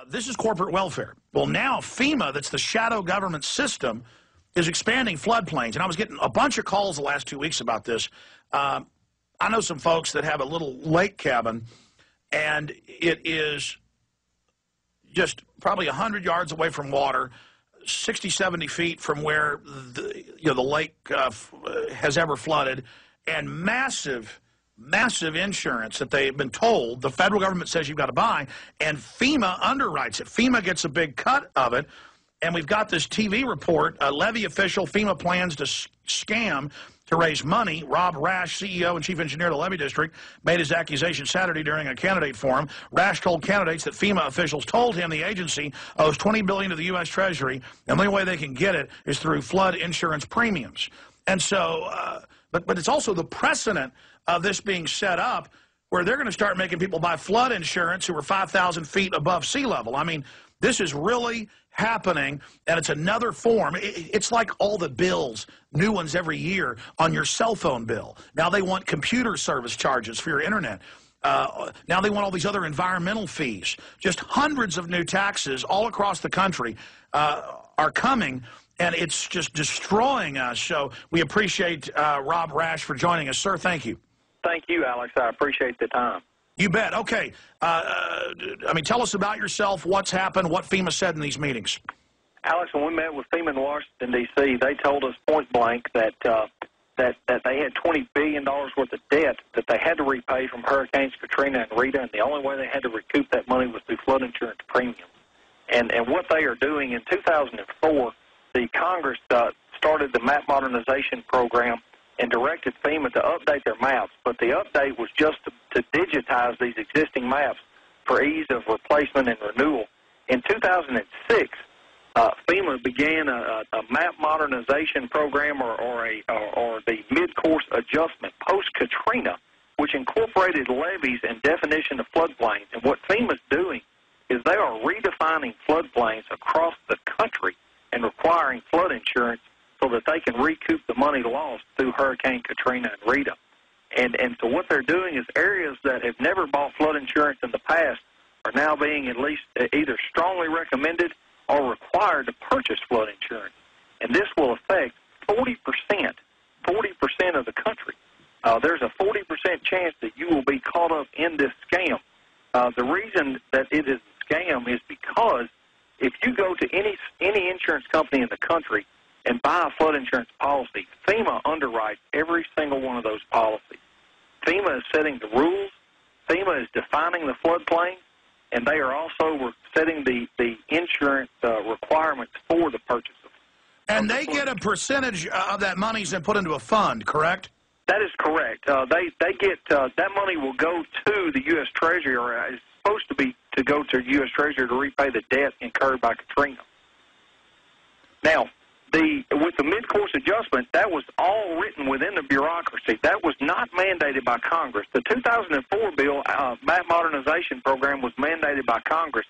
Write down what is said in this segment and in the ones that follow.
This is corporate welfare. Well, now FEMA, that's the shadow government system, is expanding floodplains. And I was getting a bunch of calls the last 2 weeks about this. I know some folks that have a little lake cabin, and it is just probably 100 yards away from water, 60, 70 feet from where the lake has ever flooded, and massive insurance that they've been told the federal government says you've got to buy, and FEMA underwrites it. FEMA gets a big cut of it, and we've got this TV report, a levy official, FEMA plans to scam to raise money. Rob Rash, CEO and chief engineer of the levy district, made his accusation Saturday during a candidate forum. Rash told candidates that FEMA officials told him the agency owes $20 billion to the U.S. Treasury, and the only way they can get it is through flood insurance premiums. And so, but it's also the precedent of this being set up where they're going to start making people buy flood insurance who are 5,000 feet above sea level. I mean, this is really happening, and it's another form. It's like all the bills, new ones every year, on your cell phone bill. Now they want computer service charges for your internet. Now they want all these other environmental fees. Just hundreds of new taxes all across the country are coming, and it's just destroying us. So we appreciate Rob Rash for joining us. Sir, thank you. Thank you, Alex. I appreciate the time. You bet. Okay. I mean, tell us about yourself, what's happened, what FEMA said in these meetings. Alex, when we met with FEMA in Washington, D.C., they told us point blank that they had $20 billion worth of debt that they had to repay from Hurricanes Katrina and Rita, and the only way they had to recoup that money was through flood insurance premiums. And what they are doing, in 2004, the Congress started the map modernization program and directed FEMA to update their maps, but the update was just to digitize these existing maps for ease of replacement and renewal. In 2006, FEMA began a map modernization program or the mid-course adjustment post-Katrina, which incorporated levees and definition of floodplains. And what FEMA's doing is they are redefining floodplains across the country and requiring flood insurance so that they can recoup the money lost through Hurricane Katrina and Rita. And so what they're doing is areas that have never bought flood insurance in the past are now being at least either strongly recommended or required to purchase flood insurance. And this will affect 40% of the country. There's a 40% chance that you will be caught up in this scam. The reason that it is a scam is because if you go to any insurance company in the country and buy a flood insurance policy, FEMA underwrites every single one of those policies. FEMA is setting the rules, FEMA is defining the floodplain, and they are also setting the insurance requirements for the purchase of. And they get a percentage of that money and put into a fund, correct? That is correct. They get that money will go to the U.S. Treasury, or is supposed to go to U.S. Treasury to repay the debt incurred by Katrina. Now, with the mid-course adjustment, that was all written within the bureaucracy. That was not mandated by Congress. The 2004 bill, map modernization program, was mandated by Congress.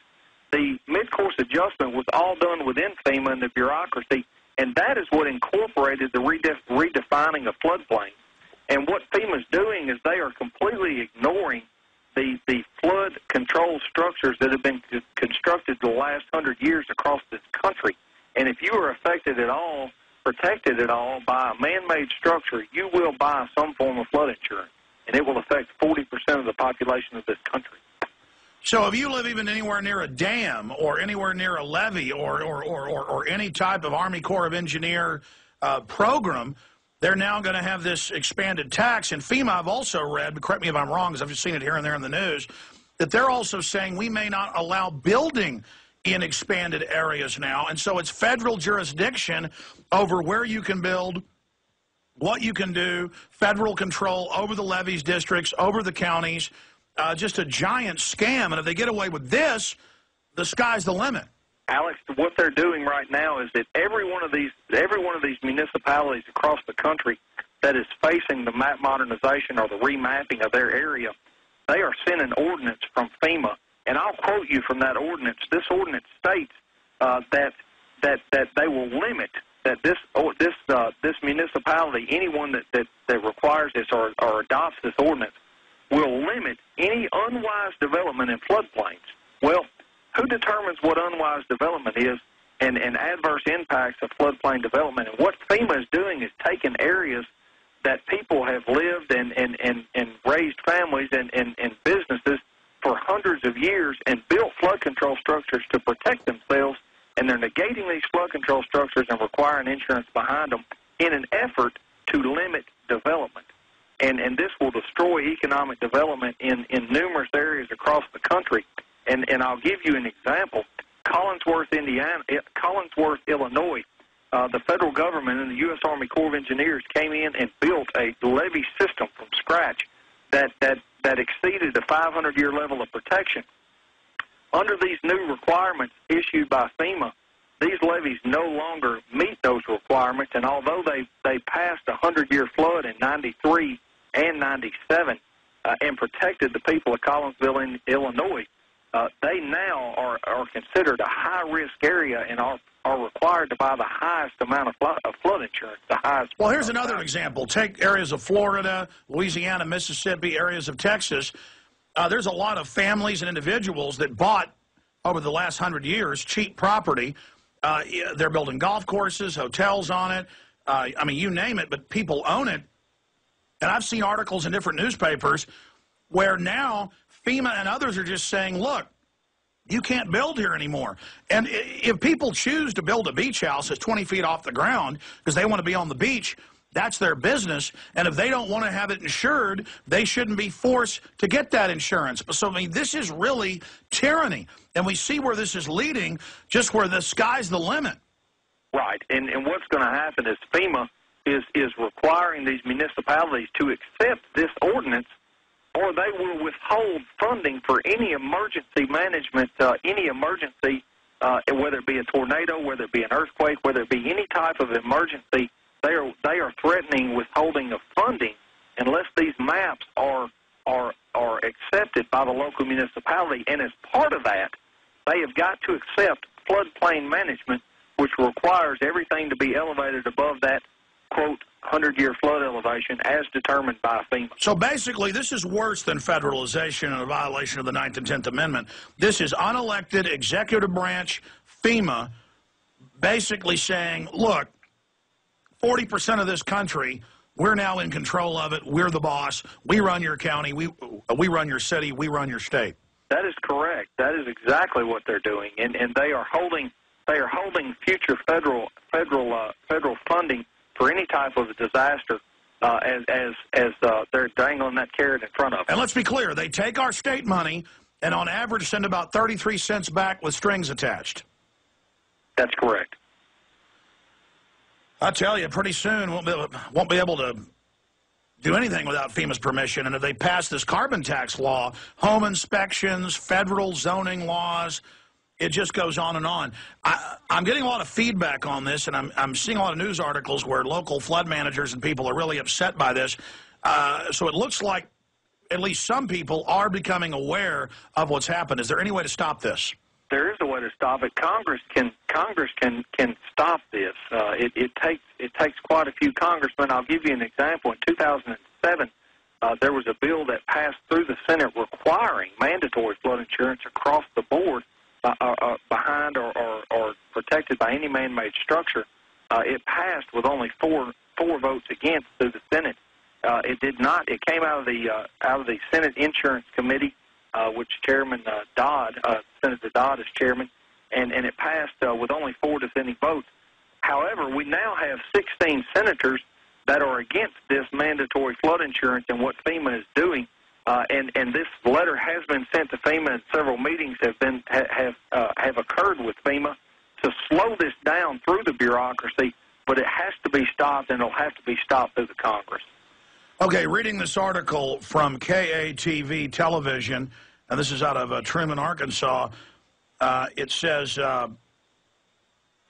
The mid-course adjustment was all done within FEMA and the bureaucracy, and that is what incorporated the redefining of floodplains. And what FEMA's doing is they are completely ignoring the flood control structures that have been constructed the last 100 years across this country. And if you are affected at all, protected at all by a man-made structure, you will buy some form of flood insurance, and it will affect 40% of the population of this country. So if you live even anywhere near a dam or anywhere near a levee or any type of Army Corps of Engineer program, they're now going to have this expanded tax. And FEMA, I've also read, but correct me if I'm wrong because I've just seen it here and there in the news, that they're also saying we may not allow building in expanded areas now. And so it's federal jurisdiction over where you can build, what you can do, federal control over the levees districts, over the counties, just a giant scam. And if they get away with this, the sky's the limit. Alex, what they're doing right now is that every one of these municipalities across the country that is facing the map modernization or the remapping of their area, they are sent an ordinance from FEMA. And I'll quote you from that ordinance. This ordinance states that they will limit that this municipality, anyone that requires this or adopts this ordinance, will limit any unwise development in floodplains. Well, who who determines what unwise development is and adverse impacts of floodplain development? And what FEMA is doing is taking areas that people have lived and raised families and businesses for hundreds of years and built flood control structures to protect themselves, and they're negating these flood control structures and requiring insurance behind them in an effort to limit development. And this will destroy economic development in numerous areas across the country. And I'll give you an example. Collinsworth, Illinois, the federal government and the U.S. Army Corps of Engineers came in and built a levee system from scratch that exceeded the 500-year level of protection. Under these new requirements issued by FEMA, these levees no longer meet those requirements, and although they passed a 100-year flood in 93 and 97 and protected the people of Collinsville, Illinois, they now are considered a high-risk area and are required to buy the highest amount of flood insurance, the highest. Well, here's another example. Take areas of Florida, Louisiana, Mississippi, areas of Texas. There's a lot of families and individuals that bought, over the last 100 years, cheap property. They're building golf courses, hotels on it. I mean, you name it, but people own it. And I've seen articles in different newspapers where now FEMA and others are just saying, look, you can't build here anymore. And if people choose to build a beach house that's 20 feet off the ground because they want to be on the beach, that's their business. And if they don't want to have it insured, they shouldn't be forced to get that insurance. So, I mean, this is really tyranny. And we see where this is leading, just where the sky's the limit. Right. And what's going to happen is FEMA is requiring these municipalities to accept this ordinance, or they will withhold funding for any emergency management, any emergency, whether it be a tornado, whether it be an earthquake, whether it be any type of emergency. They are threatening withholding of funding unless these maps are accepted by the local municipality. And as part of that, they have got to accept floodplain management, which requires everything to be elevated above that, quote, 100-year flood elevation as determined by FEMA. So basically, this is worse than federalization and a violation of the 9th and 10th Amendment. This is unelected executive branch FEMA basically saying, look, 40% of this country, we're now in control of it. We're the boss. We run your county. We run your city. We run your state. That is correct. That is exactly what they're doing, and they are holding future federal funding for any type of a disaster as they're dangling that carrot in front of them. And let's be clear, they take our state money and on average send about 33 cents back with strings attached. That's correct. I tell you, pretty soon won't be able to do anything without FEMA's permission. And if they pass this carbon tax law, home inspections, federal zoning laws, it just goes on and on. I'm getting a lot of feedback on this, and I'm seeing a lot of news articles where local flood managers and people are really upset by this. So it looks like at least some people are becoming aware of what's happened. Is there any way to stop this? There is a way to stop it. Congress can stop this. It takes quite a few congressmen. I'll give you an example. In 2007, there was a bill that passed through the Senate requiring mandatory flood insurance across the board behind or protected by any man-made structure. It passed with only four votes against through the Senate. It did not. It came out of the Senate Insurance Committee, which Chairman Dodd, Senator Dodd is chairman, and it passed with only 4 dissenting votes. However, we now have 16 senators that are against this mandatory flood insurance and what FEMA is doing. And this letter has been sent to FEMA, and several meetings have occurred with FEMA to slow this down through the bureaucracy. But it has to be stopped, and it'll have to be stopped through the Congress. Okay, reading this article from KATV Television, and this is out of Truman, Arkansas. It says, an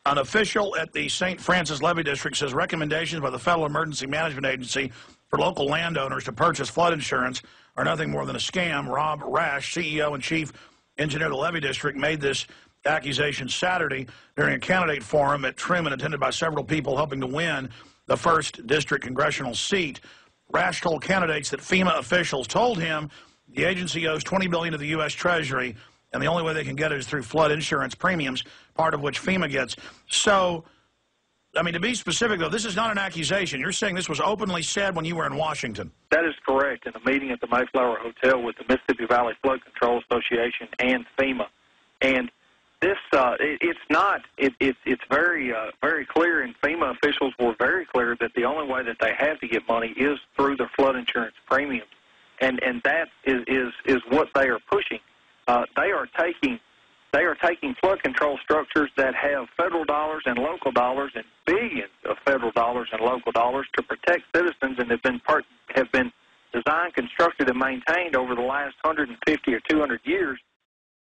official at the St. Francis Levee District says recommendations by the Federal Emergency Management Agency for local landowners to purchase flood insurance are nothing more than a scam. Rob Rash, CEO and chief engineer of the Levee District, made this accusation Saturday during a candidate forum at Truman attended by several people hoping to win the 1st District congressional seat. Rash told candidates that FEMA officials told him the agency owes $20 billion to the U.S. Treasury and the only way they can get it is through flood insurance premiums, part of which FEMA gets. So, I mean, to be specific, though, this is not an accusation. You're saying this was openly said when you were in Washington. That is correct. In a meeting at the Mayflower Hotel with the Mississippi Valley Flood Control Association and FEMA. And this, it's very clear, and FEMA officials were very clear that the only way that they have to get money is through their flood insurance premiums. And that is what they are pushing. They are taking flood control structures that have federal dollars and local dollars and billions of federal dollars and local dollars to protect citizens, and have been designed, constructed, and maintained over the last 150 or 200 years